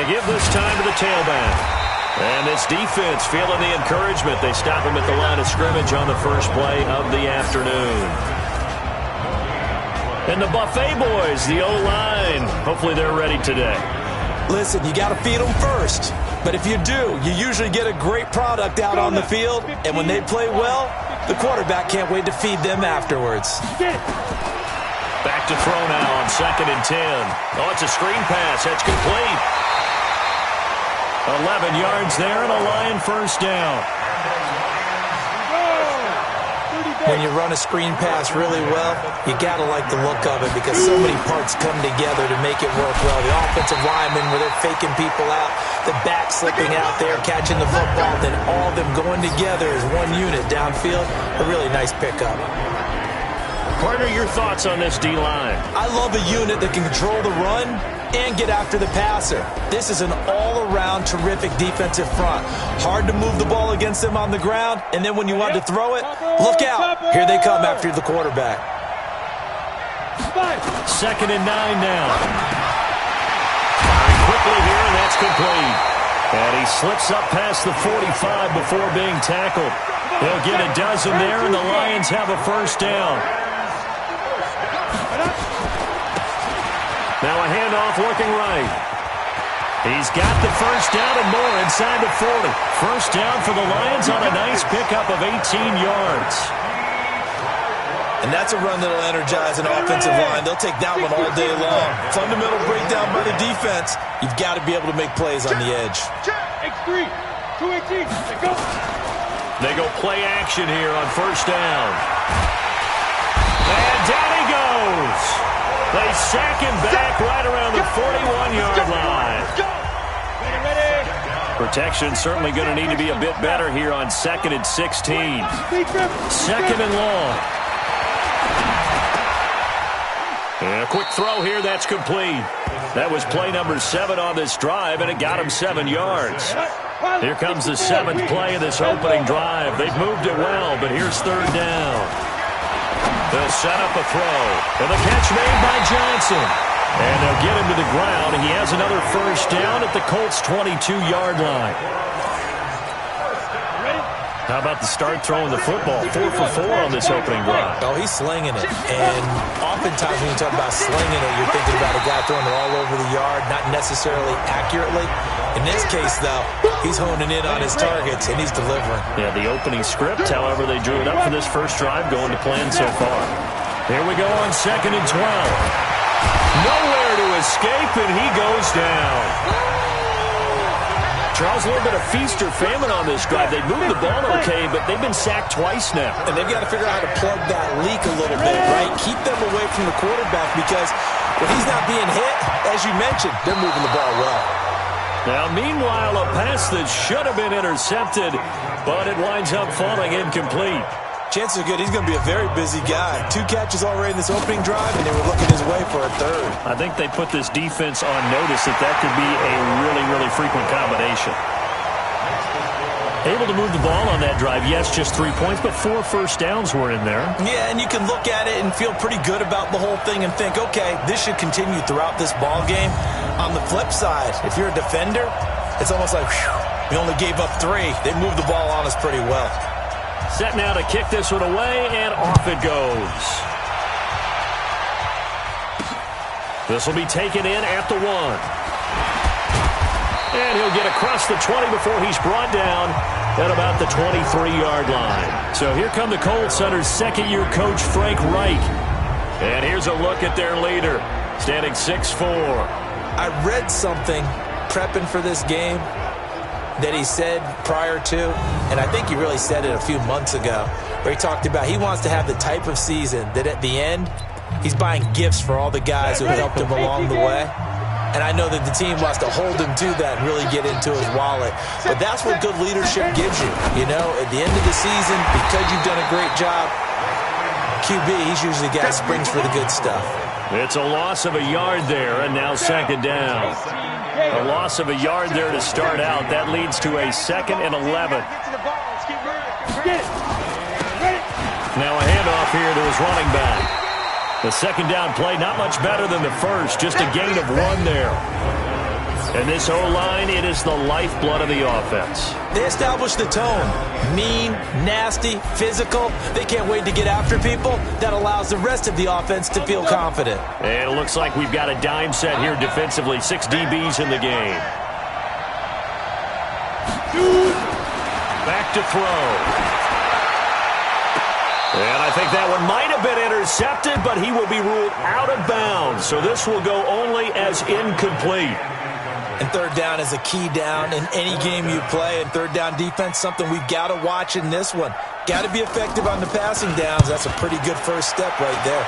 give this time to the tailback. And this defense feeling the encouragement. They stop him at the line of scrimmage on the first play of the afternoon. And the Buffet boys, the O-line, hopefully they're ready today. Listen, you got to feed them first. But if you do, you usually get a great product out on the field. And when they play well, the quarterback can't wait to feed them afterwards. Back to throw now on 2nd and 10. Oh, it's a screen pass. That's complete. 11 yards there and a Lion first down. When you run a screen pass really well, you got to like the look of it because so many parts come together to make it work well. The offensive linemen where they're faking people out, the back slipping out there, catching the football, then all of them going together as one unit downfield. A really nice pickup. Partner, your thoughts on this D-line? I love a unit that can control the run and get after the passer. This is an all-around terrific defensive front. Hard to move the ball against them on the ground, and then when you want to throw it, look out. Here they come after the quarterback. 2nd and 9 now. Firing quickly here, and that's complete. And he slips up past the 45 before being tackled. They'll get a dozen there, and the Lions have a first down. Now a handoff looking right. He's got the first down and more inside the 40. First down for the Lions on a nice pickup of 18 yards. And that's a run that'll energize an offensive line. They'll take that one all day long. Fundamental breakdown by the defense. You've got to be able to make plays on the edge. X3, 218, go. They go play action here on first down. And down he goes. They sack him back right around the 41-yard line. Protection certainly going to need to be a bit better here on 2nd and 16. 2nd and long. And a quick throw here, that's complete. That was play number 7 on this drive, and it got him 7 yards. Here comes the 7th play of this opening drive. They've moved it well, but here's 3rd down. They'll set up a throw. And the catch made by Johnson. And they'll get him to the ground. He has another first down at the Colts' 22-yard line. How about the start throwing the football? 4 for 4 on this opening drive. Oh, he's slinging it. And oftentimes when you talk about slinging it, you're thinking about a guy throwing it all over the yard, not necessarily accurately. In this case, though, he's honing in on his targets, and he's delivering. Yeah, the opening script, however, they drew it up for this first drive going to plan so far. Here we go on 2nd and 12. Nowhere to escape, and he goes down. Charles, a little bit of feast or famine on this drive. They moved the ball okay, but they've been sacked twice now. And they've got to figure out how to plug that leak a little bit, right? Keep them away from the quarterback because when he's not being hit, as you mentioned, they're moving the ball well. Now, meanwhile, a pass that should have been intercepted, but it winds up falling incomplete. Chances are good he's going to be a very busy guy. 2 catches already in this opening drive, and they were looking his way for a 3rd. I think they put this defense on notice that could be a really, really frequent combination. Able to move the ball on that drive. Yes, just 3 points, but 4 first downs were in there. Yeah, and you can look at it and feel pretty good about the whole thing and think, okay, this should continue throughout this ball game. On the flip side, if you're a defender, it's almost like, whew, we only gave up 3. They moved the ball on us pretty well. Set now to kick this one away, and off it goes. This will be taken in at the 1. And he'll get across the 20 before he's brought down at about the 23-yard line. So here come the Colts under second-year coach Frank Reich. And here's a look at their leader, standing 6'4". I read something prepping for this game that he said prior to, and I think he really said it a few months ago, where he talked about he wants to have the type of season that at the end, he's buying gifts for all the guys who helped him along the way. And I know that the team wants to hold him to that and really get into his wallet. But that's what good leadership gives you. You know, at the end of the season, because you've done a great job, QB, he's usually the guy who springs for the good stuff. It's a loss of a yard there, and now 2nd down. A loss of a yard there to start out. That leads to a 2nd and 11. Now a handoff here to his running back. The 2nd down play, not much better than the first. Just a gain of 1 there. And this O-line, it is the lifeblood of the offense. They establish the tone. Mean, nasty, physical. They can't wait to get after people. That allows the rest of the offense to feel confident. And it looks like we've got a dime set here defensively. 6 DBs in the game. Back to throw. And I think that one might have been intercepted, but he will be ruled out of bounds. So this will go only as incomplete. And third down is a key down in any game you play. And third down defense, something we've got to watch in this one. Got to be effective on the passing downs. That's a pretty good first step right there.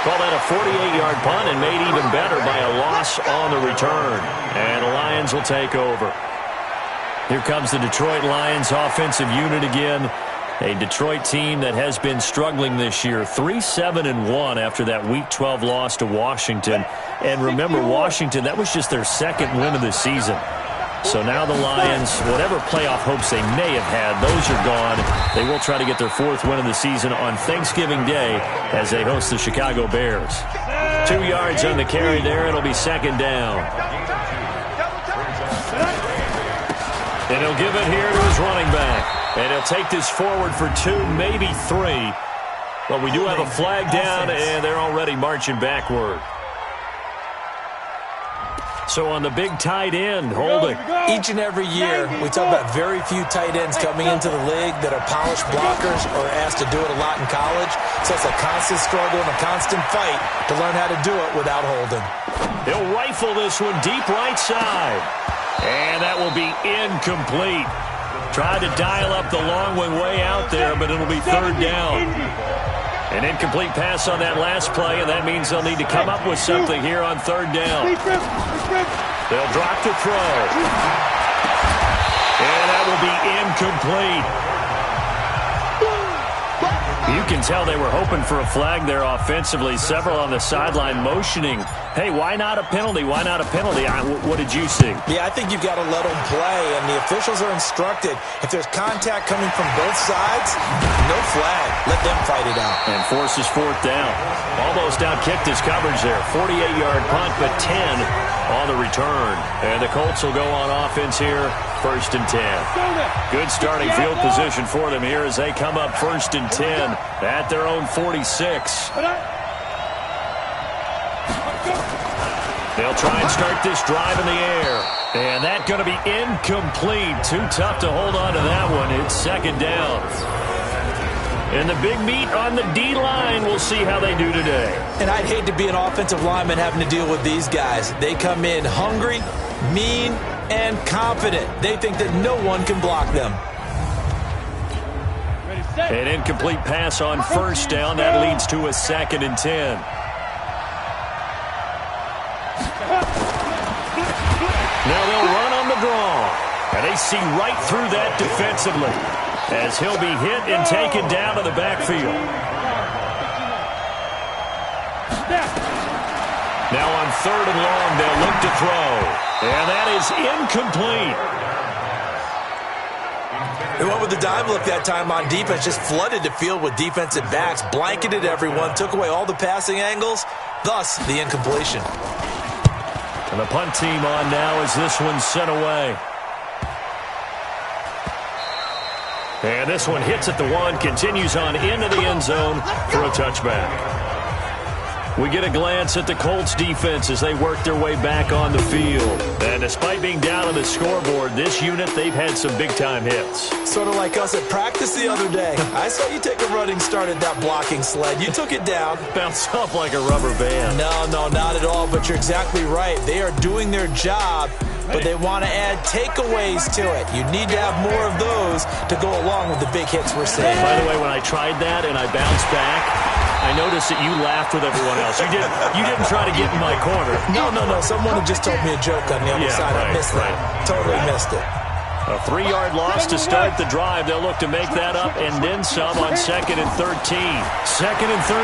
Call that a 48-yard punt and made even better by a loss on the return. And the Lions will take over. Here comes the Detroit Lions offensive unit again. A Detroit team that has been struggling this year. 3-7-1 after that Week 12 loss to Washington. And remember, Washington, that was just their second win of the season. So now the Lions, whatever playoff hopes they may have had, those are gone. They will try to get their 4th win of the season on Thanksgiving Day as they host the Chicago Bears. 2 yards on the carry there. It'll be second down. And he'll give it here to his running back. And he'll take this forward for 2, maybe 3. But we do have a flag down, and they're already marching backward. So on the big tight end, holding. Each and every year, we talk about very few tight ends coming into the league that are polished blockers or asked to do it a lot in college. So it's a constant struggle and a constant fight to learn how to do it without holding. He'll rifle this one deep right side. And that will be incomplete. Tried to dial up the long one way out there, but it'll be third down. An incomplete pass on that last play, and that means they'll need to come up with something here on third down. They'll drop to throw. And that will be incomplete. You can tell they were hoping for a flag there offensively. Several on the sideline motioning, hey, why not a penalty? Why not a penalty? What did you see? Yeah, I think you've got to let them play, and the officials are instructed. If there's contact coming from both sides, no flag. Let them fight it out. And forces 4th down. Almost outkicked his coverage there. 48-yard punt, but 10 on the return. And the Colts will go on offense here, 1st and 10. Good starting field position for them here as they come up 1st and 10 at their own 46. They'll try and start this drive in the air. And that's going to be incomplete. Too tough to hold on to that one. It's second down. And the big meat on the D-line, we'll see how they do today. And I'd hate to be an offensive lineman having to deal with these guys. They come in hungry, mean, and confident. They think that no one can block them. An incomplete pass on first down. That leads to a 2nd and 10. Now they'll run on the draw. And they see right through that defensively as he'll be hit and taken down to the backfield. Now on 3rd and long, they'll look to throw. And that is incomplete. They went with the dime look that time on defense, just flooded the field with defensive backs, blanketed everyone, took away all the passing angles, thus the incompletion. And the punt team on now as this one's sent away. And this one hits at the 1, continues on into the end zone for a touchback. We get a glance at the Colts defense as they work their way back on the field. And despite being down on the scoreboard, this unit, they've had some big-time hits. Sort of like us at practice the other day. I saw you take a running start at that blocking sled. You took it down. Bounced off like a rubber band. No, not at all, but you're exactly right. They are doing their job, but they want to add takeaways to it. You need to have more of those to go along with the big hits we're seeing. By the way, when I tried that and I bounced back, I noticed that you laughed with everyone else. You didn't try to get in my corner. No. Someone had just told me a joke on the other side. Right, I missed that. Totally missed it. A 3-yard loss to start the drive. They'll look to make that up and then some on 2nd and 13. 2nd and 13.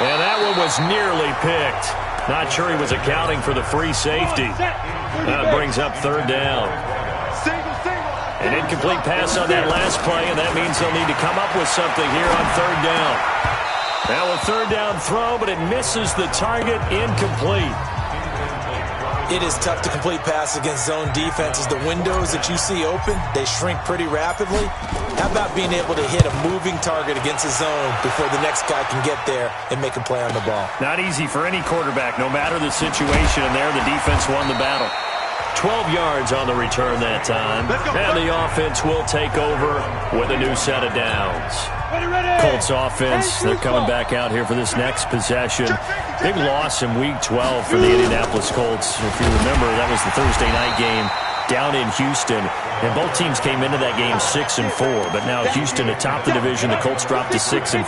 And that one was nearly picked. Not sure he was accounting for the free safety. That brings up 3rd down. An incomplete pass on that last play, and that means they'll need to come up with something here on third down. Now a third down throw, but it misses the target, incomplete. It is tough to complete passes against zone defenses. The windows that you see open, they shrink pretty rapidly. How about being able to hit a moving target against a zone before the next guy can get there and make a play on the ball? Not easy for any quarterback, no matter the situation, and there the defense won the battle. 12 yards on the return that time. And the offense will take over with a new set of downs. Colts offense, they're coming back out here for this next possession. Big loss in Week 12 for the Indianapolis Colts. If you remember, that was the Thursday night game down in Houston. And both teams came into that game 6-4. But now Houston atop the division. The Colts dropped to 6-5.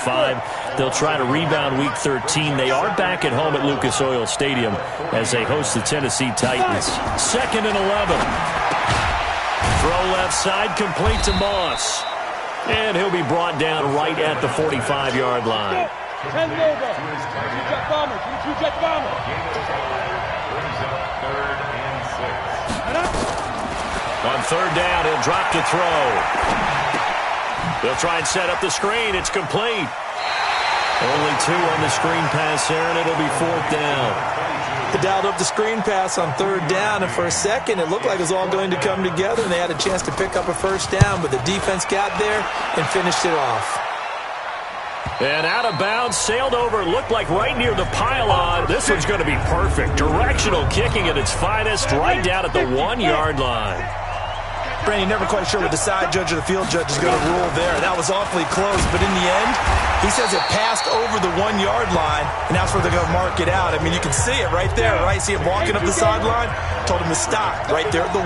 They'll try to rebound Week 13. They are back at home at Lucas Oil Stadium as they host the Tennessee Titans. 2nd and 11. Throw left side, complete to Moss. And he'll be brought down right at the 45-yard line. 10 over. Two-jet bombers. Two-jet bombers. On third down, he'll drop to throw. They'll try and set up the screen. It's complete. Only 2 on the screen pass there, and it'll be 4th down. They dialed up the screen pass on third down, and for a second it looked like it was all going to come together, and they had a chance to pick up a first down, but the defense got there and finished it off. And out of bounds, sailed over, looked like right near the pylon. This one's going to be perfect. Directional kicking at its finest, right down at the 1-yard line. Brandon, never quite sure what the side judge or the field judge is going to rule there. That was awfully close, but in the end, he says it passed over the 1-yard line, and that's where they're going to mark it out. I mean, you can see it right there, right? See him walking up the sideline? Told him to stop right there at the 1.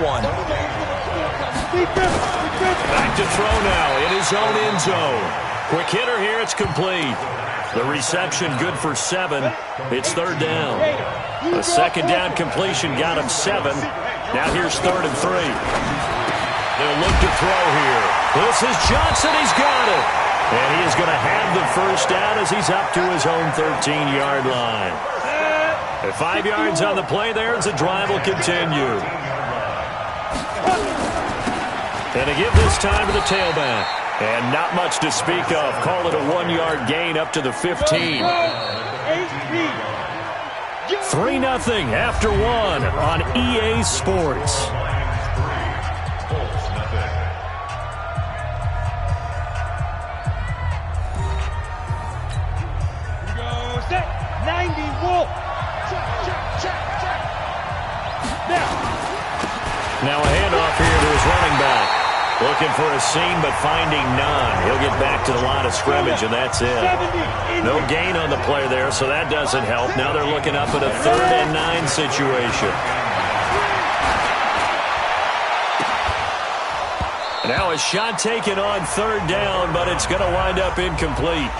Back to throw now in his own end zone. Quick hitter here, it's complete. The reception good for 7. It's third down. A second down completion got him 7. Now here's 3rd and 3. They'll look to throw here. This is Johnson. He's got it. And he is going to have the first down as he's up to his own 13-yard line. At 5 yards on the play there as the drive will continue. And a give this time to the tailback. And not much to speak of. Call it a 1-yard gain up to the 15. 3-0 after 1 on EA Sports. Now a handoff here to his running back. Looking for a seam, but finding none. He'll get back to the line of scrimmage, and that's it. No gain on the play there, so that doesn't help. Now they're looking up at a 3rd and 9 situation. Now a shot taken on third down, but it's going to wind up incomplete.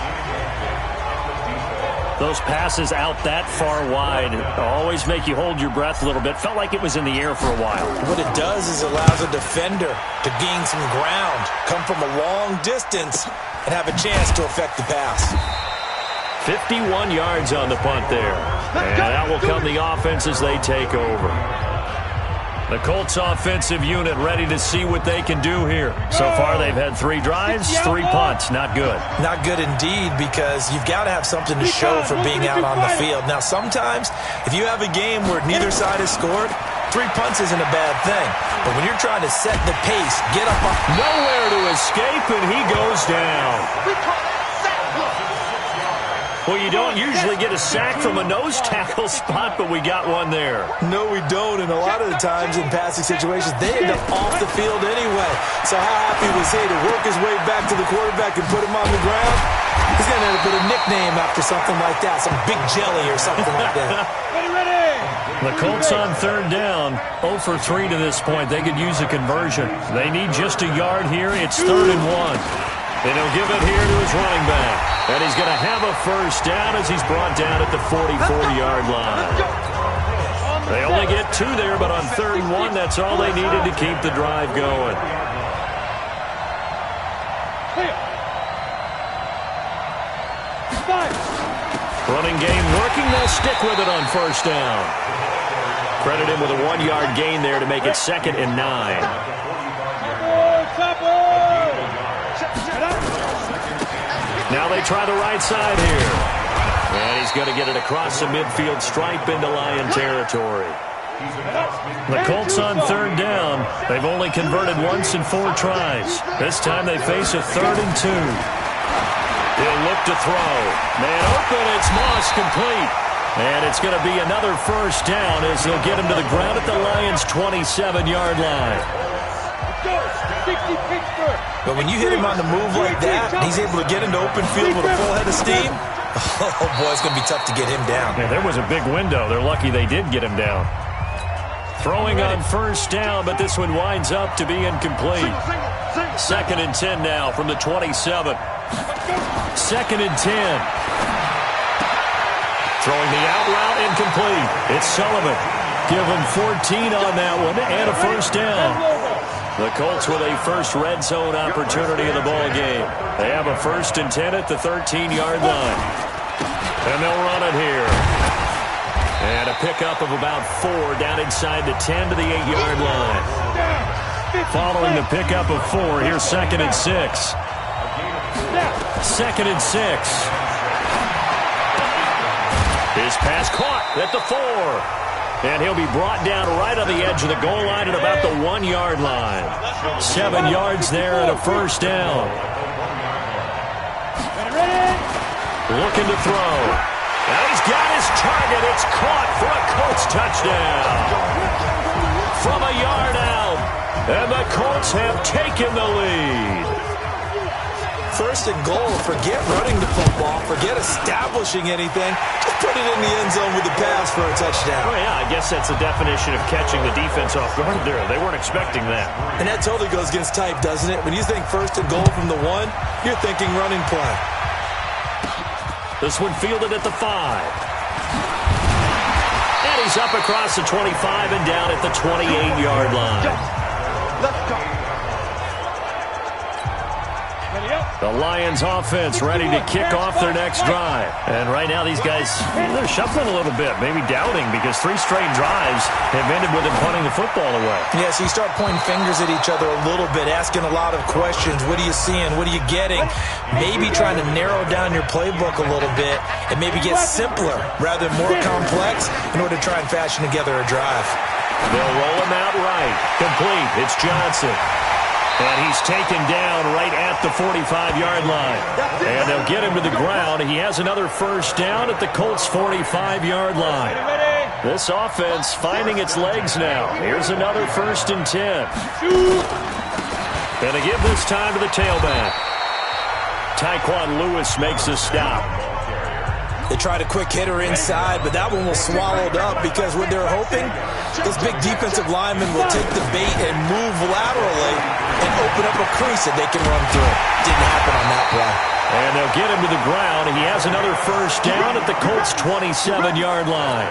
Those passes out that far wide always make you hold your breath a little bit. Felt like it was in the air for a while. What it does is allows a defender to gain some ground, come from a long distance, and have a chance to affect the pass. 51 yards on the punt there. And that will come the offense as they take over. The Colts offensive unit ready to see what they can do here. So far, they've had 3 drives, 3 punts. Not good. Not good indeed, because you've got to have something to show for being out on the field. Now, sometimes, if you have a game where neither side has scored, 3 punts isn't a bad thing. But when you're trying to set the pace, get up on... Nowhere to escape, and he goes down. Well, you don't usually get a sack from a nose tackle spot, but we got one there. No, we don't, and a lot of the times in passing situations, they end up off the field anyway. So how happy was he to work his way back to the quarterback and put him on the ground? He's going to end up with a nickname after something like that, some big jelly or something like that. The Colts on third down, 0 for 3 to this point. They could use a conversion. They need just a yard here. It's 3rd and 1. And he'll give it here to his running back. And he's going to have a first down as he's brought down at the 44-yard line. They only get 2 there, but on 3rd and 1, that's all they needed to keep the drive going. Running game working. They'll stick with it on first down. Credit him with a 1-yard gain there to make it 2nd and 9. Now they try the right side here. And he's going to get it across the midfield stripe into Lion territory. The Colts on third down. They've only converted once in 4 tries. This time they face a 3rd and 2. He'll look to throw. Man open, it's Moss, complete. And it's going to be another first down as they'll get him to the ground at the Lions' 27-yard line. But when you hit him on the move like that, he's able to get into open field with a full head of steam. Oh, boy, it's going to be tough to get him down. Yeah, there was a big window. They're lucky they did get him down. Throwing on first down, but this one winds up to be incomplete. 2nd and 10 now from the 27. 2nd and 10. Throwing the out route, incomplete. It's Sullivan. Give him 14 on that one and a first down. The Colts with a first red zone opportunity in the ball game. They have a 1st and 10 at the 13-yard line. And they'll run it here. And a pickup of about 4 down inside the 10 to the 8-yard line. Following the pickup of 4, here's 2nd and 6. 2nd and 6. His pass caught at the 4. And he'll be brought down right on the edge of the goal line at about the 1-yard line. 7 yards there and a first down. Looking to throw. Now he's got his target. It's caught for a Colts touchdown. From a yard out. And the Colts have taken the lead. 1st and goal. Forget running the football. Forget establishing anything. Just put it in the end zone with the pass for a touchdown. Oh, yeah, I guess that's the definition of catching the defense off guard there. They weren't expecting that. And that totally goes against type, doesn't it? When you think 1st and goal from the 1, you're thinking running play. This one fielded at the 5. And he's up across the 25 and down at the 28-yard line. Let's go. The Lions offense ready to kick off their next drive. And right now these guys, they're shuffling a little bit, maybe doubting, because 3 straight drives have ended with them punting the football away. Yeah, so you start pointing fingers at each other a little bit, asking a lot of questions. What are you seeing? What are you getting? Maybe trying to narrow down your playbook a little bit and maybe get simpler rather than more complex in order to try and fashion together a drive. They'll roll him out right. Complete. It's Johnson. And he's taken down right at the 45-yard line. And they'll get him to the ground. He has another first down at the Colts' 45-yard line. This offense finding its legs now. Here's another 1st and 10. Going to give this time to the tailback. Tyquan Lewis makes a stop. They tried a quick hitter inside, but that one was swallowed up because what they're hoping, this big defensive lineman will take the bait and move laterally and open up a crease that they can run through. Didn't happen on that play. And they'll get him to the ground. He has another first down at the Colts' 27-yard line.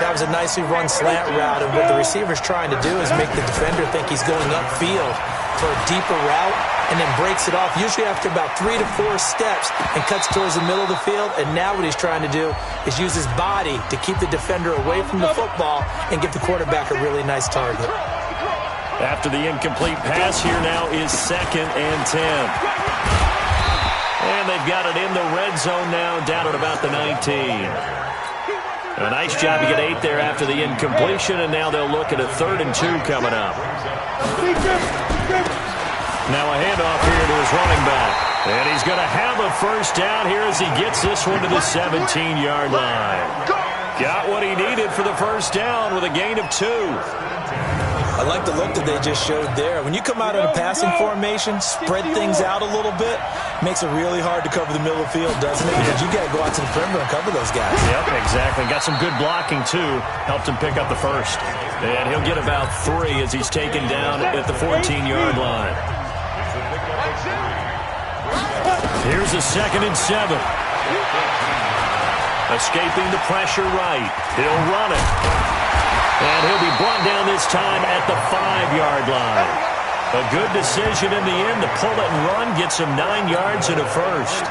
That was a nicely run slant route, and what the receiver's trying to do is make the defender think he's going upfield for a deeper route, and then breaks it off, usually after about 3 to 4 steps, and cuts towards the middle of the field. And now what he's trying to do is use his body to keep the defender away from the football and give the quarterback a really nice target. After the incomplete pass, here now is 2nd and 10. And they've got it in the red zone now, down at about the 19. A nice job to get 8 there after the incompletion, and now they'll look at a 3rd and 2 coming up. Now a handoff here to his running back. And he's going to have a first down here as he gets this one to the 17-yard line. Got what he needed for the first down with a gain of 2. I like the look that they just showed there. When you come out in a passing formation, spread things out a little bit, makes it really hard to cover the middle of the field, doesn't it? Because you got to go out to the perimeter and cover those guys. Yep, exactly. Got some good blocking, too. Helped him pick up the first. And he'll get about 3 as he's taken down at the 14-yard line. Here's a 2nd and 7. Escaping the pressure right. He'll run it. And he'll be brought down this time at the 5-yard line. A good decision in the end to pull it and run, gets him 9 yards and a first.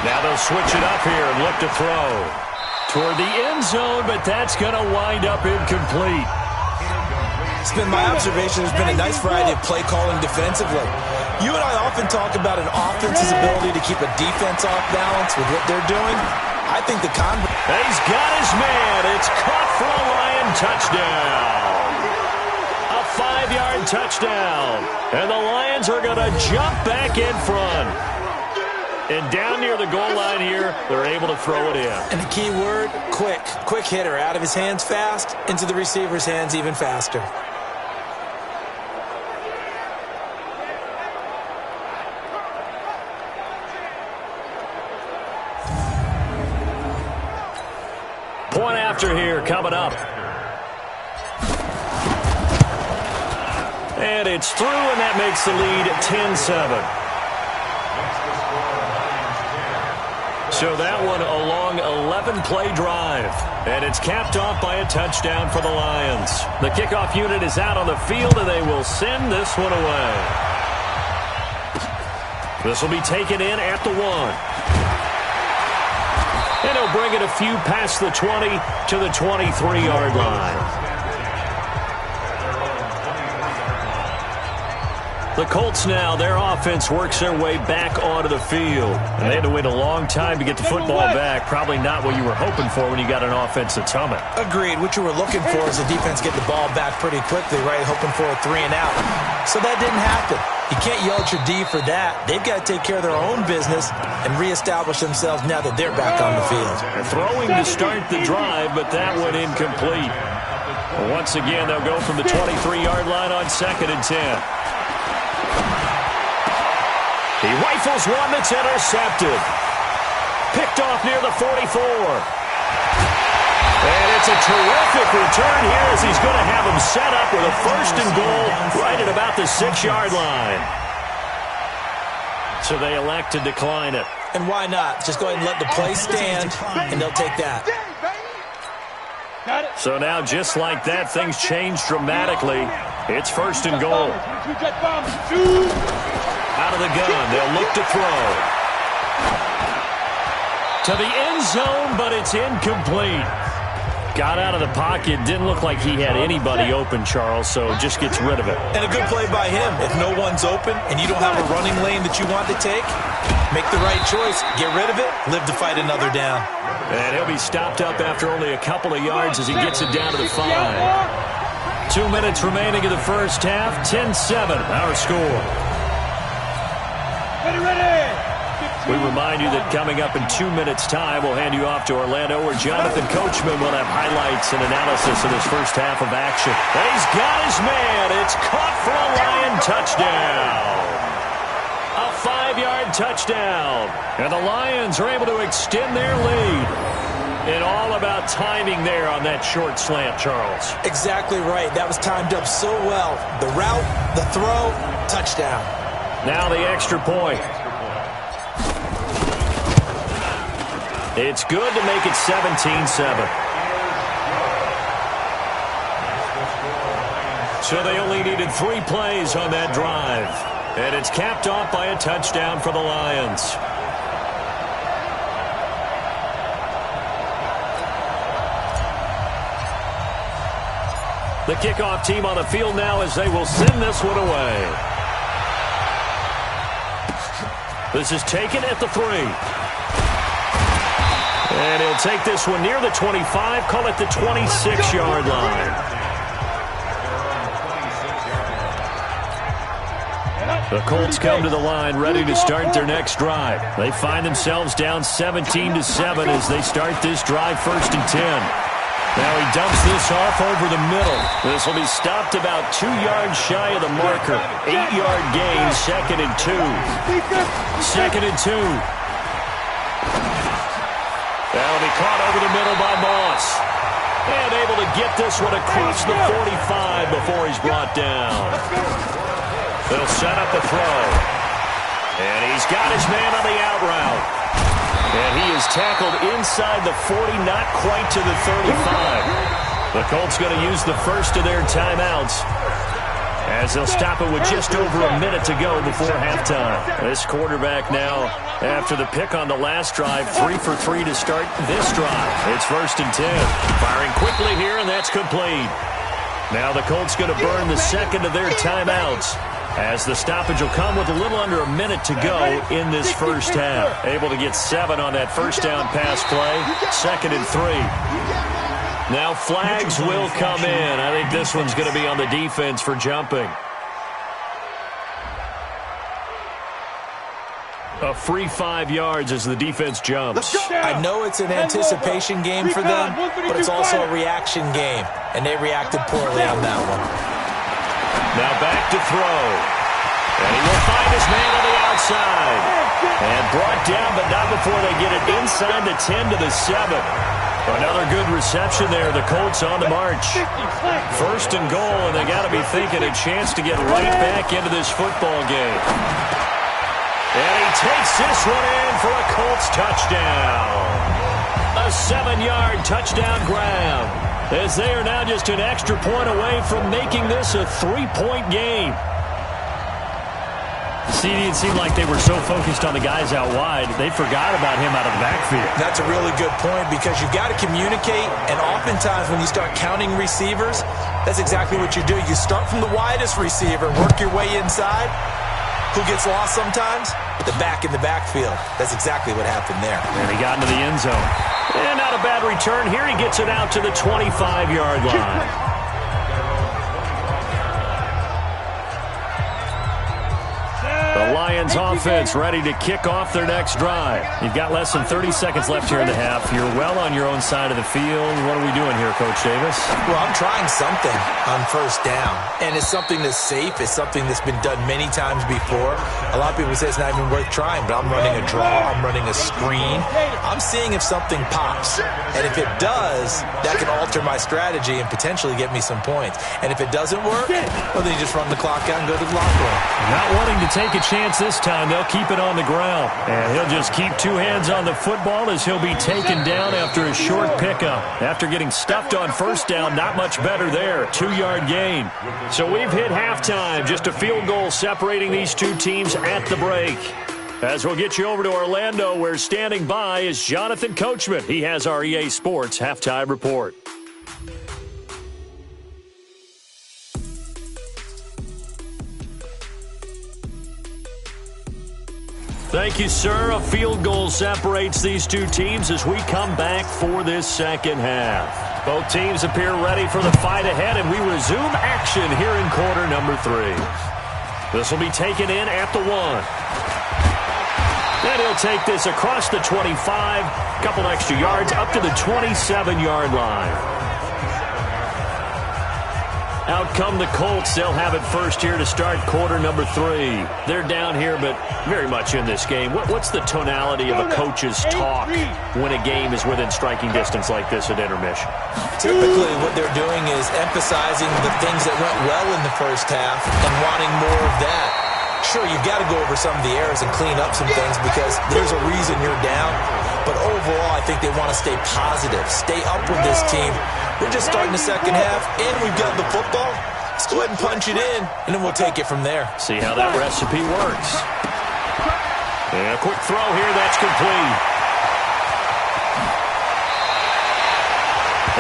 Now they'll switch it up here and look to throw toward the end zone, but that's going to wind up incomplete. It's been my observation there's been a nice variety of play calling defensively. You and I often talk about an offense's ability to keep a defense off balance with what they're doing. I think the He's got his man. It's caught for a Lion touchdown. A 5-yard touchdown. And the Lions are going to jump back in front. And down near the goal line here, they're able to throw it in. And the key word, quick. Quick hitter. Out of his hands fast, into the receiver's hands even faster. Point after here coming up. And it's through, and that makes the lead 10-7. So that one a long 11-play drive. And it's capped off by a touchdown for the Lions. The kickoff unit is out on the field, and they will send this one away. This will be taken in at the 1. And he'll bring it a few past the 20 to the 23-yard line. The Colts now, their offense works their way back onto the field. And they had to wait a long time to get the football back. Probably not what you were hoping for when you got an offense that's humming. Agreed. What you were looking for is the defense get the ball back pretty quickly, right? Hoping for a 3-and-out. So that didn't happen. You can't yell at your D for that. They've got to take care of their own business and reestablish themselves now that they're back on the field. Throwing to start the drive, but that one incomplete. Once again, they'll go from the 23-yard line on 2nd and 10. He rifles one that's intercepted. Picked off near the 44. And it's a terrific return here as he's going to have him set up with a 1st and goal right at about the 6-yard line. So they elect to decline it. And why not? Just go ahead and let the play stand, and they'll take that. So now, just like that, things change dramatically. It's 1st and goal. Out of the gun, they'll look to throw. To the end zone, but it's incomplete. Got out of the pocket. Didn't look like he had anybody open, Charles, so just gets rid of it. And a good play by him. If no one's open and you don't have a running lane that you want to take, make the right choice. Get rid of it. Live to fight another down. And he'll be stopped up after only a couple of yards as he gets it down to the 5. 2 minutes remaining in the first half. 10-7, our score. We remind you that coming up in 2 minutes' time, we'll hand you off to Orlando, where Jonathan Coachman will have highlights and analysis of this first half of action. He's got his man. It's caught for a Lion touchdown. A 5-yard touchdown. And the Lions are able to extend their lead. And all about timing there on that short slant, Charles. Exactly right. That was timed up so well. The route, the throw, touchdown. Now the extra point. It's good to make it 17-7. So they only needed 3 plays on that drive. And it's capped off by a touchdown for the Lions. The kickoff team on the field now as they will send this one away. This is taken at the 3. And he'll take this one near the 25, call it the 26-yard line. The Colts come to the line ready to start their next drive. They find themselves down 17-7 as they start this drive 1st and 10. Now he dumps this off over the middle. This will be stopped about 2 yards shy of the marker. 8-yard gain, 2nd and 2. 2nd and 2. That'll be caught over the middle by Moss. And able to get this one across the 45 before he's brought down. They'll set up the throw. And he's got his man on the out route. And he is tackled inside the 40, not quite to the 35. The Colts going to use the first of their timeouts as they'll stop it with just over a minute to go before halftime. This quarterback now, after the pick on the last drive, 3 for 3 to start this drive. It's 1st and 10. Firing quickly here, and that's complete. Now the Colts going to burn the second of their timeouts, as the stoppage will come with a little under a minute to go in this first half. Able to get 7 on that first down pass play. 2nd and 3. Now flags will come in. I think this one's going to be on the defense for jumping. A free 5 yards as the defense jumps. I know it's an anticipation game for them, but it's also a reaction game, and they reacted poorly on that one. Now back to throw. And he will find his man on the outside. And brought down, but not before they get it inside the 10 to the 7. Another good reception there. The Colts on the march. 1st and goal, and they got to be thinking a chance to get right back into this football game. And he takes this one in for a Colts touchdown. A 7-yard touchdown grab, as they are now just an extra point away from making this a 3-point game. CD, it seemed like they were so focused on the guys out wide, they forgot about him out of the backfield. That's a really good point, because you've got to communicate, and oftentimes when you start counting receivers, that's exactly what you do. You start from the widest receiver, work your way inside. Who gets lost sometimes? The back in the backfield. That's exactly what happened there. And he got into the end zone. And not a bad return. Here he gets it out to the 25-yard line. The Lions offense ready to kick off their next drive. You've got less than 30 seconds left here in the half. You're well on your own side of the field. What are we doing here, Coach Davis? Well, I'm trying something on first down. And it's something that's safe. It's something that's been done many times before. A lot of people say it's not even worth trying, but I'm running a draw. I'm running a screen. I'm seeing if something pops. And if it does, that can alter my strategy and potentially get me some points. And if it doesn't work, well, then you just run the clock out and go to the locker room. Not wanting to take a chance this time. They'll keep it on the ground. And he'll just keep 2 hands on the football as he'll be taken down after a short pickup. After getting stuffed on first down, not much better there. 2-yard gain. So we've hit halftime. Just a field goal separating these two teams at the break. As we'll get you over to Orlando, where standing by is Jonathan Coachman. He has our EA Sports Halftime Report. Thank you, sir. A field goal separates these two teams as we come back for this second half. Both teams appear ready for the fight ahead, and we resume action here in quarter number 3. This will be taken in at the 1. And he'll take this across the 25, couple extra yards up to the 27-yard line. Out come the Colts. They'll have it first here to start quarter number 3. They're down here, but very much in this game. What's the tonality of a coach's talk when a game is within striking distance like this at intermission? Typically, what they're doing is emphasizing the things that went well in the first half and wanting more of that. Sure, you've got to go over some of the errors and clean up some things because there's a reason you're down. But overall, I think they want to stay positive, stay up with this team. We're just starting the second half, and we've got the football. Let's go ahead and punch it in, and then we'll take it from there. See how that recipe works. And a quick throw here, that's complete.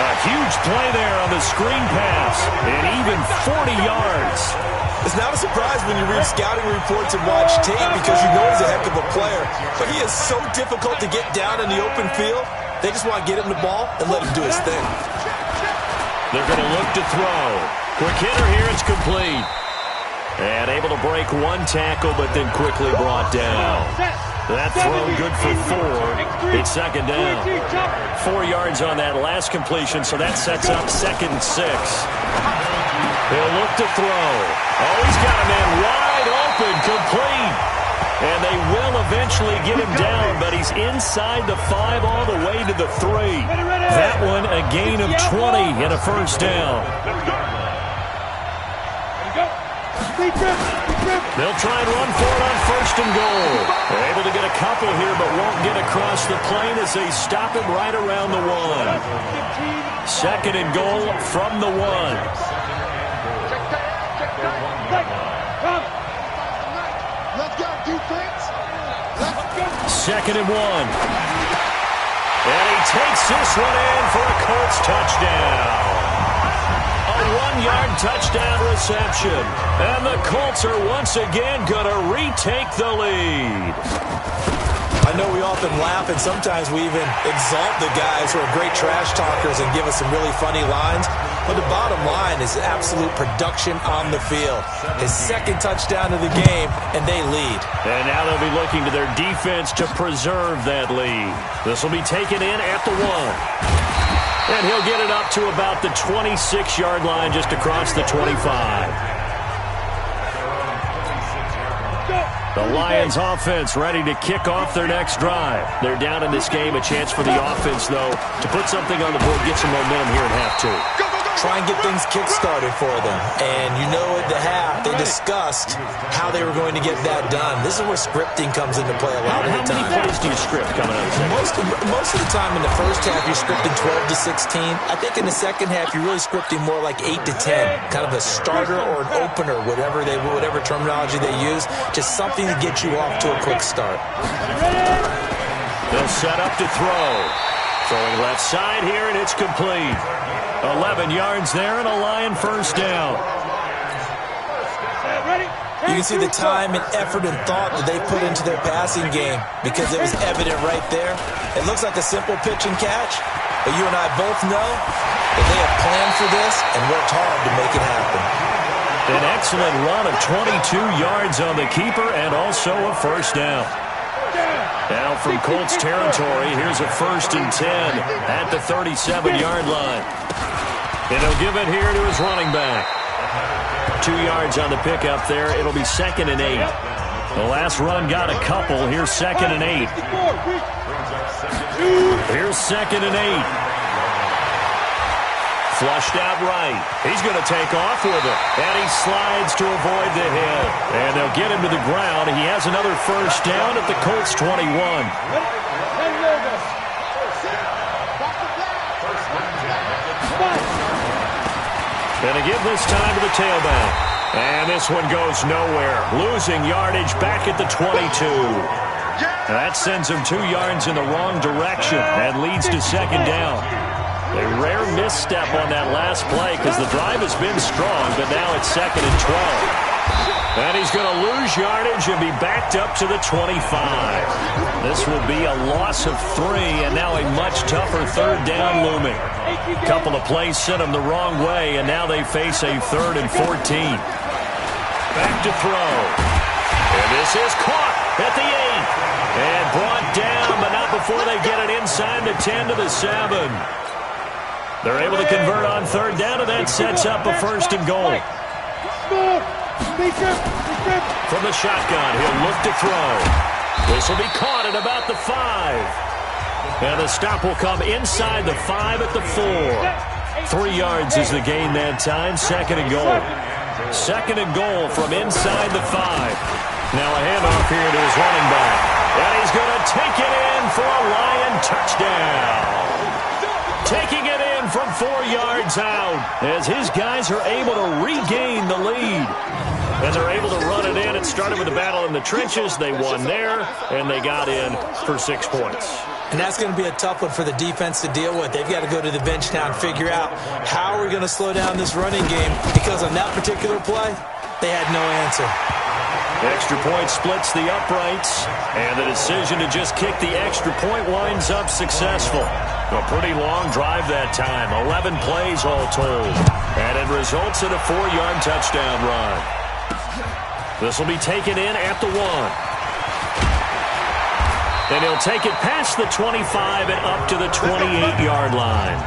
A huge play there on the screen pass, and even 40 yards. It's not a surprise when you read scouting reports and watch tape because you know he's a heck of a player. But he is so difficult to get down in the open field. They just want to get him the ball and let him do his thing. They're going to look to throw. Quick hitter here, it's complete. And able to break one tackle, but then quickly brought down. That throw good for 4. It's second down. 4 yards on that last completion, so that sets up 2nd and 6. He'll look to throw. Oh, he's got a man wide open, complete. And they will eventually get him down, but he's inside the 5 all the way to the 3. That one a gain of 20 and a first down. They'll try and run for it on 1st and goal. They're able to get a couple here, but won't get across the plane as they stop him right around the 1. 2nd and goal from the 1. Let's go, defense. Let's go. 2nd and 1. And he takes this one in for a Colts touchdown. A 1-yard touchdown reception. And the Colts are once again going to retake the lead. I know we often laugh, and sometimes we even exalt the guys who are great trash talkers and give us some really funny lines. But the bottom line is absolute production on the field. His second touchdown of the game, and they lead. And now they'll be looking to their defense to preserve that lead. This will be taken in at the 1. And he'll get it up to about the 26-yard line just across the 25. The Lions offense ready to kick off their next drive. They're down in this game. A chance for the offense, though, to put something on the board, get some momentum here at half 2. Try and get things kick-started for them. And you know at the half, they discussed how they were going to get that done. This is where scripting comes into play a lot of the time. How many plays do you script coming out of the second? Most of the time in the first half, you're scripting 12 to 16. I think in the second half, you're really scripting more like 8 to 10. Kind of a starter or an opener, whatever terminology they use. Just something to get you off to a quick start. They'll set up to throw. Throwing left side here, and it's complete. 11 yards there and a Lion first down. You can see the time and effort and thought that they put into their passing game because it was evident right there. It looks like a simple pitch and catch, but you and I both know that they have planned for this and worked hard to make it happen. An excellent run of 22 yards on the keeper and also a first down. Now from Colts territory, here's a 1st and 10 at the 37-yard line. And he'll give it here to his running back. 2 yards on the pickup there. It'll be 2nd and 8. The last run got a couple. Here's 2nd and 8. Here's 2nd and 8. Flushed out right. He's going to take off with it. And he slides to avoid the hit. And they'll get him to the ground. He has another first down at the Colts 21. And again this time to the tailback. And this one goes nowhere. Losing yardage back at the 22. And that sends him 2 yards in the wrong direction and leads to 2nd down. A rare misstep on that last play because the drive has been strong, but now it's 2nd and 12. And he's going to lose yardage and be backed up to the 25. This will be a loss of 3, and now a much tougher 3rd down looming. A couple of plays sent them the wrong way, and now they face a 3rd and 14. Back to throw. And this is caught at the 8. And brought down, but not before they get it inside the 10 to the 7. They're able to convert on 3rd down, and that sets up a 1st and goal. From the shotgun, he'll look to throw. This will be caught at about the 5. And the stop will come inside the 5 at the 4. 3 yards is the gain that time. 2nd and goal. 2nd and goal from inside the 5. Now a handoff here to his running back. And he's going to take it in for a Lion touchdown. Taking it in from 4 yards out as his guys are able to regain the lead. And they're able to run it in. It started with a battle in the trenches. They won there, and they got in for 6 points. And that's going to be a tough one for the defense to deal with. They've got to go to the bench now and figure out how are we going to slow down this running game, because on that particular play, they had no answer. Extra point splits the uprights, and the decision to just kick the extra point winds up successful. A pretty long drive that time, 11 plays all told, and it results in a 4-yard touchdown run. This will be taken in at the 1. And he'll take it past the 25 and up to the 28-yard line.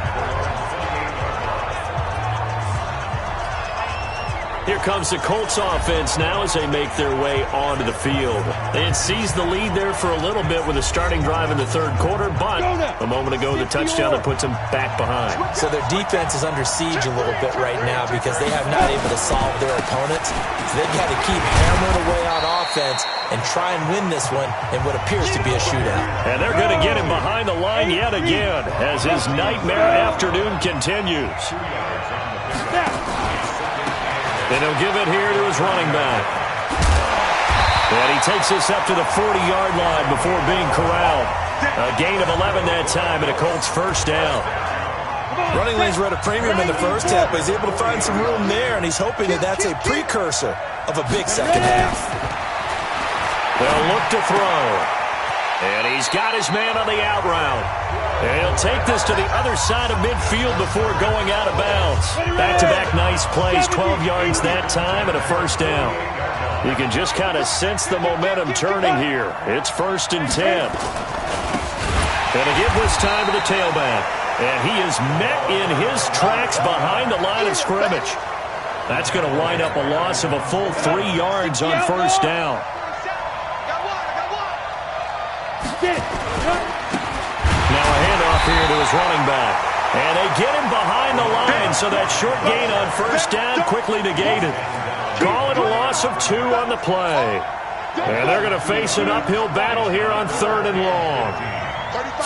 Here comes the Colts offense now as they make their way onto the field. They had seized the lead there for a little bit with a starting drive in the 3rd quarter, but a moment ago the touchdown that puts them back behind. So their defense is under siege a little bit right now because they have not able to solve their opponents. So they've got to keep hammering away on offense and try and win this one in what appears to be a shootout. And they're going to get him behind the line yet again as his nightmare afternoon continues. And he'll give it here to his running back. And he takes this up to the 40-yard line before being corralled. A gain of 11 that time and a Colts first down. Running lanes were at a premium in the first half, but he's able to find some room there, and he's hoping that that's a precursor of a big second half. They'll look to throw. And he's got his man on the out route. And he'll take this to the other side of midfield before going out of bounds. Back-to-back nice plays, 12 yards that time and a first down. You can just kind of sense the momentum turning here. It's 1st and 10. And to give this time to the tailback. And he is met in his tracks behind the line of scrimmage. That's going to wind up a loss of a full 3 yards on first down. Now a handoff here to his running back. And they get him behind the line, so that short gain on first down quickly negated. Call it a loss of 2 on the play. And they're going to face an uphill battle here on 3rd and long.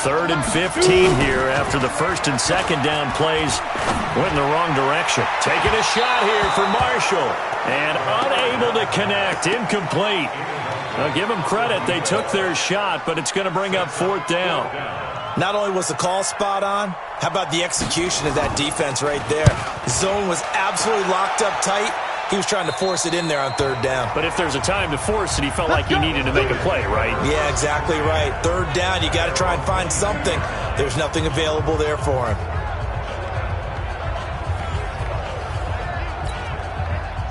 3rd and 15 here after the 1st and 2nd down plays went in the wrong direction. Taking a shot here for Marshall. And unable to connect. Incomplete. Now, give them credit. They took their shot, but it's going to bring up 4th down. Not only was the call spot on, how about the execution of that defense right there? The zone was absolutely locked up tight. He was trying to force it in there on 3rd down. But if there's a time to force it, he felt like he needed to make a play, right? Yeah, exactly right. 3rd down, you got to try and find something. There's nothing available there for him.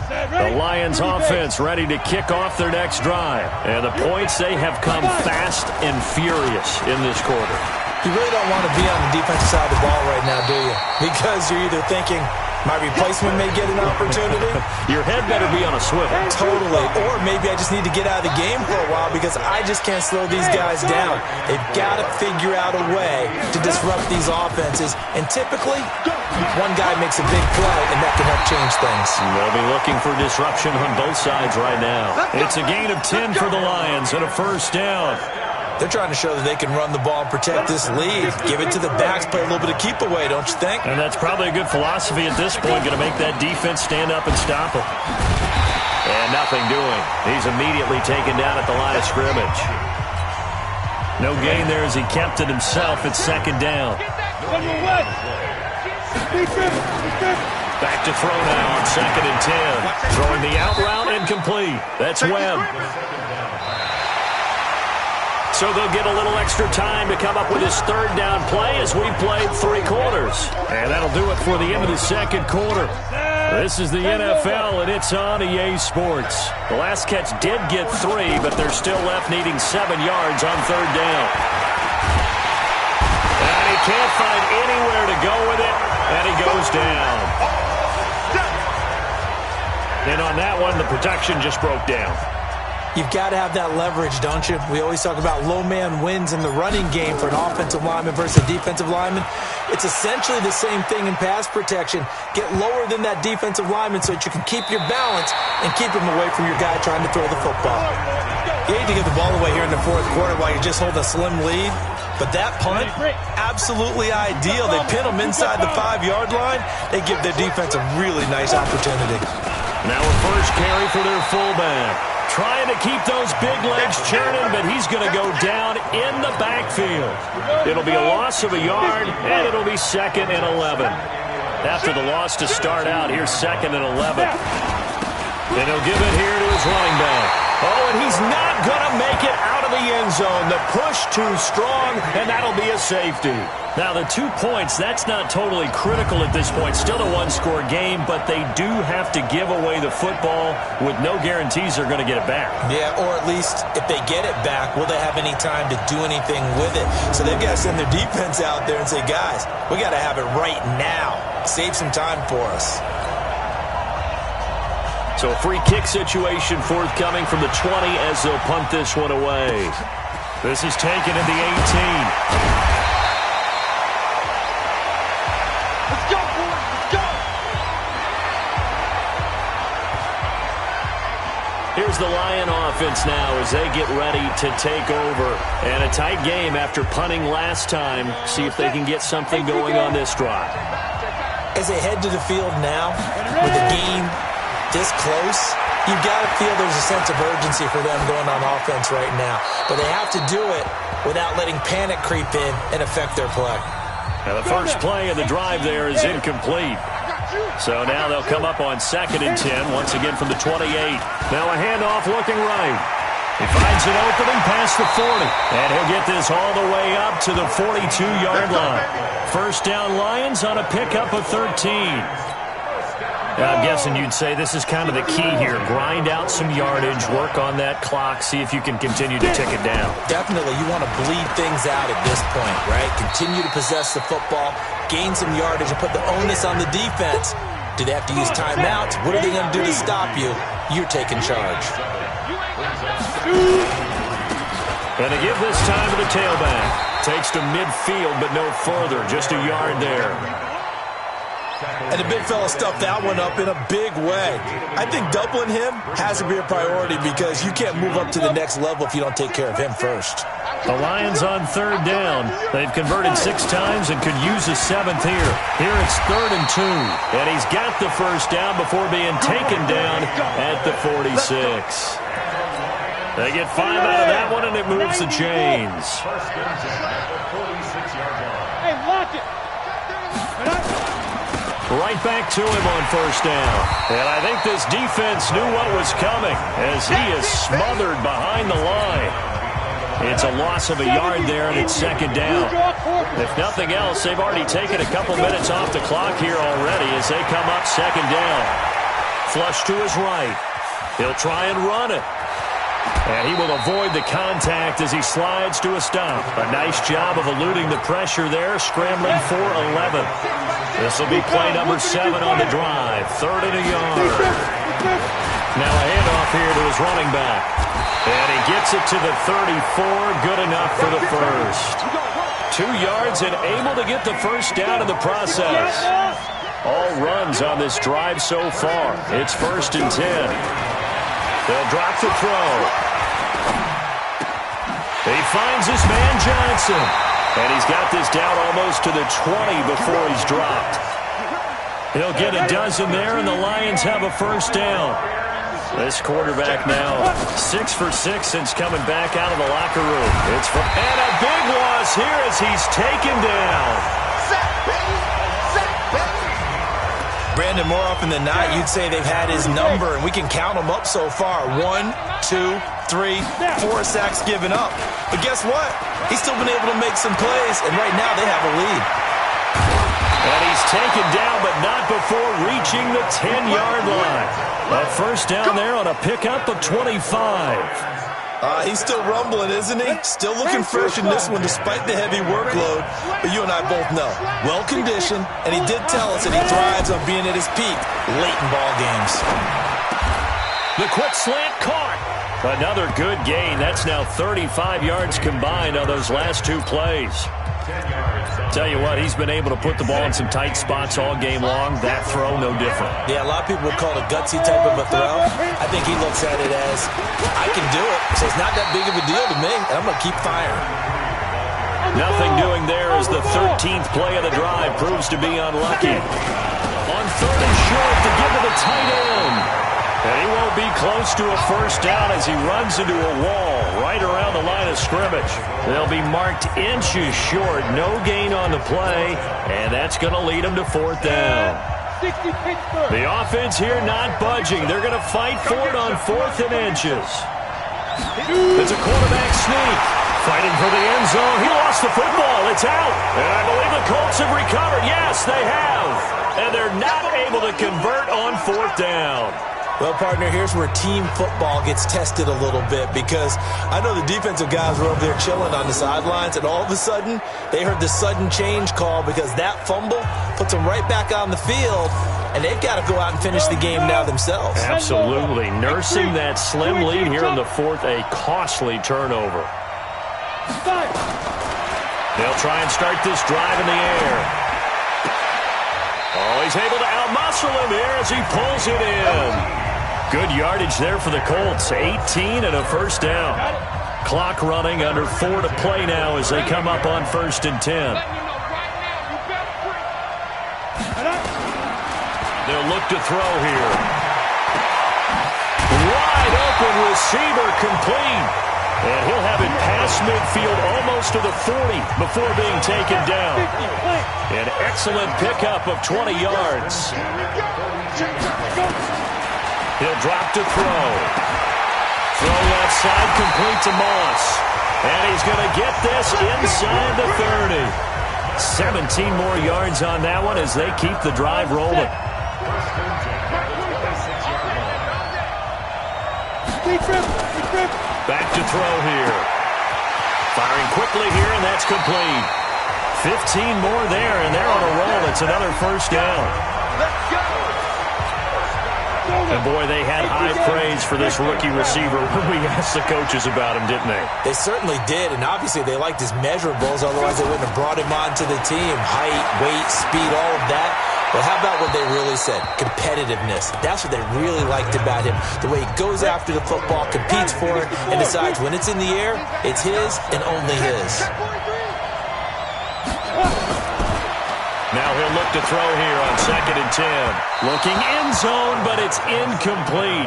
The Lions offense ready to kick off their next drive. And the points, they have come fast and furious in this quarter. You really don't want to be on the defensive side of the ball right now, do you? Because you're either thinking, my replacement may get an opportunity. Your head better be on a swivel. Totally. Or maybe I just need to get out of the game for a while because I just can't slow these guys down. They've got to figure out a way to disrupt these offenses. And typically, one guy makes a big play, and that can help change things. They'll be looking for disruption on both sides right now. It's a gain of 10 for the Lions and a first down. They're trying to show that they can run the ball and protect this lead. Give it to the backs, play a little bit of keep away, don't you think? And that's probably a good philosophy at this point, going to make that defense stand up and stop him. And nothing doing. He's immediately taken down at the line of scrimmage. No gain there as he kept it himself at 2nd down. Back to throw now on 2nd and 10. Throwing the out route incomplete. That's Webb. So they'll get a little extra time to come up with his 3rd down play as we played 3 quarters. And that'll do it for the end of the 2nd quarter. This is the NFL, and it's on EA Sports. The last catch did get 3, but they're still left needing 7 yards on 3rd down. And he can't find anywhere to go with it, and he goes down. And on that one, the protection just broke down. You've got to have that leverage, don't you? We always talk about low man wins in the running game for an offensive lineman versus a defensive lineman. It's essentially the same thing in pass protection. Get lower than that defensive lineman so that you can keep your balance and keep him away from your guy trying to throw the football. You need to get the ball away here in the 4th quarter while you're just holding a slim lead. But that punt, absolutely ideal. They pin them inside the 5-yard line. They give their defense a really nice opportunity. Now a first carry for their fullback. Trying to keep those big legs churning, but he's going to go down in the backfield. It'll be a loss of a yard, and it'll be 2nd and 11. After the loss to start out, here's 2nd and 11. And he'll give it here to his running back. Oh, and he's not going to make it out of the end zone. The push too strong, and that'll be a safety. Now, the 2 points, that's not totally critical at this point. Still a one-score game, but they do have to give away the football with no guarantees they're going to get it back. Yeah, or at least if they get it back, will they have any time to do anything with it? So they've got to send their defense out there and say, guys, we got to have it right now. Save some time for us. So a free kick situation forthcoming from the 20 as they'll punt this one away. This is taken at the 18. Here's the Lion offense now as they get ready to take over. And a tight game after punting last time. See if they can get something going on this drive. As they head to the field now, with the game this close, you've got to feel there's a sense of urgency for them going on offense right now. But they have to do it without letting panic creep in and affect their play. Now the first play of the drive there is incomplete. So now they'll come up on 2nd and 10, once again from the 28. Now a handoff looking right. He finds an opening past the 40. And he'll get this all the way up to the 42-yard line. First down Lions on a pickup of 13. I'm guessing you'd say this is kind of the key here. Grind out some yardage, work on that clock, see if you can continue to tick it down. Definitely, you want to bleed things out at this point, right? Continue to possess the football, gain some yardage, and put the onus on the defense. Do they have to use timeouts? What are they going to do to stop you? You're taking charge. And they give this time to the tailback. Takes to midfield, but no further, just a yard there. And the big fella stuffed that one up in a big way. I think doubling him has to be a priority because you can't move up to the next level if you don't take care of him first. The Lions on 3rd down. They've converted 6 times and could use a 7th here. Here it's 3rd and 2. And he's got the first down before being taken down at the 46. They get 5 out of that one, and it moves the chains. Hey, lock it. Right back to him on 1st down. And I think this defense knew what was coming as he is smothered behind the line. It's a loss of a yard there, and it's 2nd down. If nothing else, they've already taken a couple minutes off the clock here already as they come up 2nd down. Flush to his right. He'll try and run it. And he will avoid the contact as he slides to a stop. A nice job of eluding the pressure there, scrambling for 11. This will be play number 7 on the drive. 3rd and a yard. Now a handoff here to his running back. And he gets it to the 34. Good enough for the first. 2 yards and able to get the first down in the process. All runs on this drive so far. It's 1st and 10. They'll drop the throw. He finds his man Johnson. And he's got this down almost to the 20 before he's dropped. He'll get a dozen there, and the Lions have a first down. This quarterback now 6 for 6 since coming back out of the locker room. And a big loss here as he's taken down. Brandon, more often than not, you'd say they've had his number, and we can count them up so far. 1, 2, 3, 4 sacks given up. But guess what? He's still been able to make some plays, and right now they have a lead. And he's taken down, but not before reaching the 10-yard line. A first down there on a pickup of 25. He's still rumbling, isn't he? Still looking fresh in this one despite the heavy workload. But you and I both know, well-conditioned, and he did tell us that he thrives on being at his peak late in ball games. The quick slant caught. Another good gain. That's now 35 yards combined on those last 2 plays. Tell you what, he's been able to put the ball in some tight spots all game long. That throw, no different. Yeah, a lot of people would call it a gutsy type of a throw. I think he looks at it as, I can do it, so it's not that big of a deal to me, and I'm going to keep firing. Nothing doing there as the 13th play of the drive proves to be unlucky. On 3rd and short to give to the tight end. And he won't be close to a first down as he runs into a wall right around the line of scrimmage. They'll be marked inches short. No gain on the play, and that's going to lead him to 4th down. The offense here not budging. They're going to fight for it on 4th and inches. It's a quarterback sneak. Fighting for the end zone. He lost the football. It's out. And I believe the Colts have recovered. Yes, they have. And they're not able to convert on 4th down. Well, partner, here's where team football gets tested a little bit because I know the defensive guys were over there chilling on the sidelines, and all of a sudden they heard the sudden change call because that fumble puts them right back on the field, and they've got to go out and finish the game now themselves. Absolutely. Nursing that slim lead here in the 4th, a costly turnover. They'll try and start this drive in the air. Oh, he's able to outmuscle him here as he pulls it in. Good yardage there for the Colts. 18 and a first down. Clock running under 4 to play now as they come up on 1st and 10. They'll look to throw here. Wide open receiver complete. And he'll have it past midfield almost to the 40 before being taken down. An excellent pickup of 20 yards. He'll drop to throw. Throw left side, complete to Moss. And he's going to get this inside the 30. 17 more yards on that one as they keep the drive rolling. Back to throw here. Firing quickly here, and that's complete. 15 more there, and they're on a roll. It's another first down. And, boy, they had high praise for this rookie receiver when we asked the coaches about him, didn't they? They certainly did, and obviously they liked his measurables. Otherwise, they wouldn't have brought him onto the team. Height, weight, speed, all of that. But how about what they really said? Competitiveness. That's what they really liked about him. The way he goes after the football, competes for it, and decides when it's in the air, it's his and only his. Now he'll look to throw here on 2nd and 10. Looking end zone, but it's incomplete.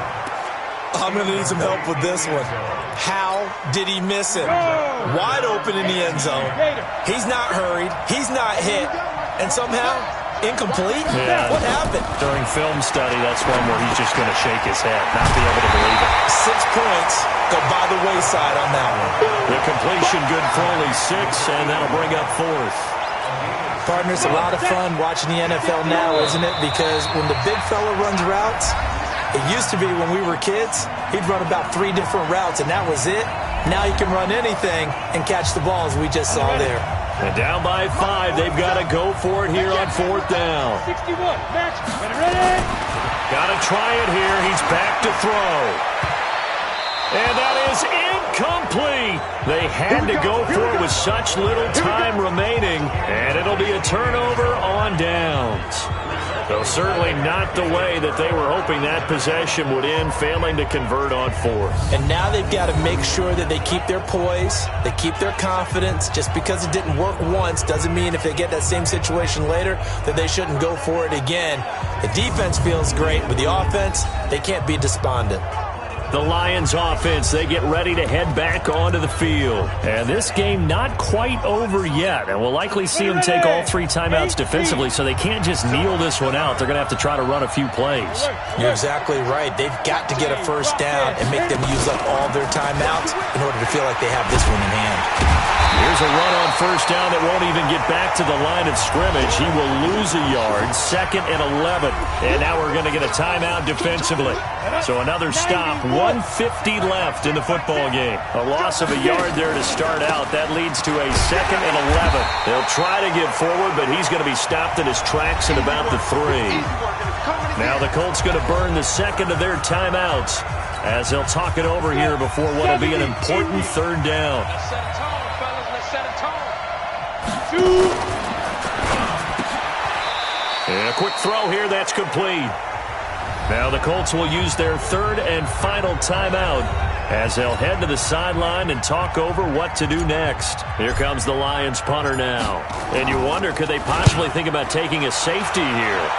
I'm going to need some help with this one. How did he miss it? Wide open in the end zone. He's not hurried. He's not hit. And somehow, incomplete? Yeah. What happened? During film study, that's one where he's just going to shake his head, not be able to believe it. 6 points go by the wayside on that one. The completion good for only 6, and that'll bring up 4th. Partner, it's a lot of fun watching the NFL now, isn't it? Because when the big fella runs routes, it used to be when we were kids, he'd run about 3 different routes, and that was it. Now he can run anything and catch the ball, as we just saw there. And down by 5, they've got to go for it here on 4th down. 61, match, ready? Got to try it here. He's back to throw. And that is incomplete. They had to go for it with such little time remaining, and it'll be a turnover on downs. So certainly not the way that they were hoping that possession would end, failing to convert on 4th. And now they've got to make sure that they keep their poise, they keep their confidence. Just because it didn't work once doesn't mean if they get that same situation later that they shouldn't go for it again. The defense feels great, but the offense, they can't be despondent. The Lions offense, they get ready to head back onto the field. And this game not quite over yet. And we'll likely see them take all 3 timeouts defensively, so they can't just kneel this one out. They're going to have to try to run a few plays. You're exactly right. They've got to get a first down and make them use up all their timeouts in order to feel like they have this one in hand. Here's a run on first down that won't even get back to the line of scrimmage. He will lose a yard, 2nd and 11. And now we're going to get a timeout defensively. So another stop, 1:50 left in the football game. A loss of a yard there to start out. That leads to a 2nd and 11. They'll try to get forward, but he's going to be stopped in his tracks at about the 3. Now the Colts going to burn the 2nd of their timeouts as they'll talk it over here before what will be an important 3rd down. And a quick throw here, that's complete. Now the Colts will use their 3rd and final timeout as they'll head to the sideline and talk over what to do next. Here comes the Lions punter now. And you wonder, could they possibly think about taking a safety here?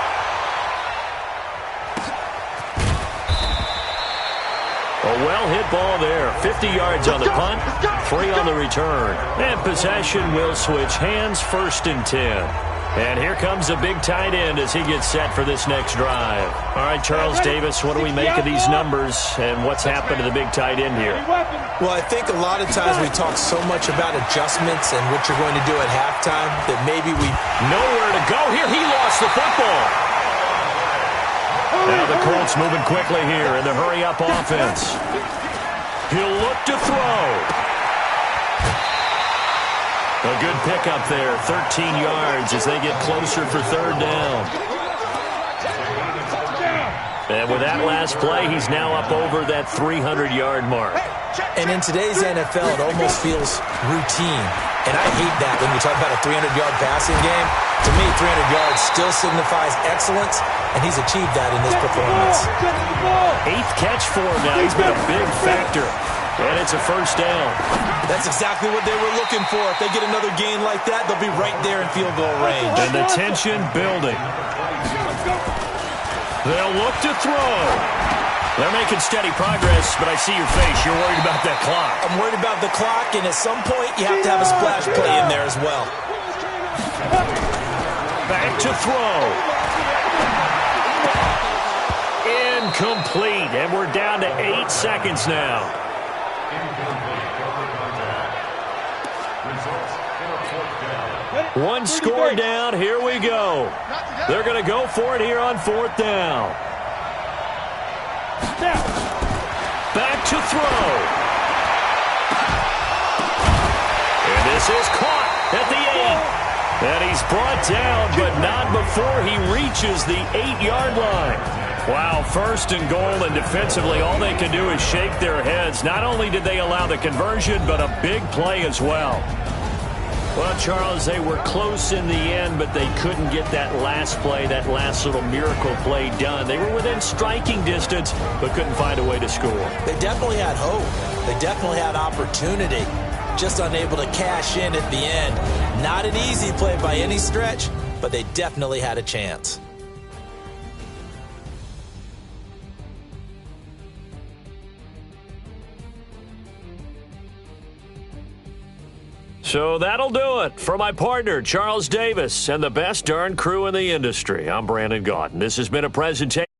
A well-hit ball there. 50 yards on the punt, 3 on the return. And possession will switch hands, 1st and 10. And here comes a big tight end as he gets set for this next drive. All right, Charles Davis, what do we make of these numbers and what's happened to the big tight end here? Well, I think a lot of times we talk so much about adjustments and what you're going to do at halftime that maybe we nowhere to go here. He lost the football. Now the Colts moving quickly here in the hurry-up offense. He'll look to throw. A good pickup there, 13 yards as they get closer for 3rd down. And with that last play, he's now up over that 300-yard mark. And in today's NFL, it almost feels routine. And I hate that when you talk about a 300-yard passing game. To me, 300 yards still signifies excellence, and he's achieved that in this performance. 8th catch for him now. He's been a big factor. And it's a first down. That's exactly what they were looking for. If they get another gain like that, they'll be right there in field goal range. And the tension building. They'll look to throw. They're making steady progress, but I see your face. You're worried about that clock. I'm worried about the clock, and at some point, you have to have a splash play in there as well. Back to throw. Incomplete, and we're down to 8 seconds now. One score down. Here we go. They're going to go for it here on 4th down. Back to throw. And this is caught at the 8. And he's brought down, but not before he reaches the 8-yard line. Wow, 1st and goal, and defensively all they can do is shake their heads. Not only did they allow the conversion, but a big play as well. Well, Charles, they were close in the end, but they couldn't get that last play, that last little miracle play done. They were within striking distance, but couldn't find a way to score. They definitely had hope. They definitely had opportunity. Just unable to cash in at the end. Not an easy play by any stretch, but they definitely had a chance. So that'll do it for my partner, Charles Davis, and the best darn crew in the industry. I'm Brandon Gaudin. This has been a presentation.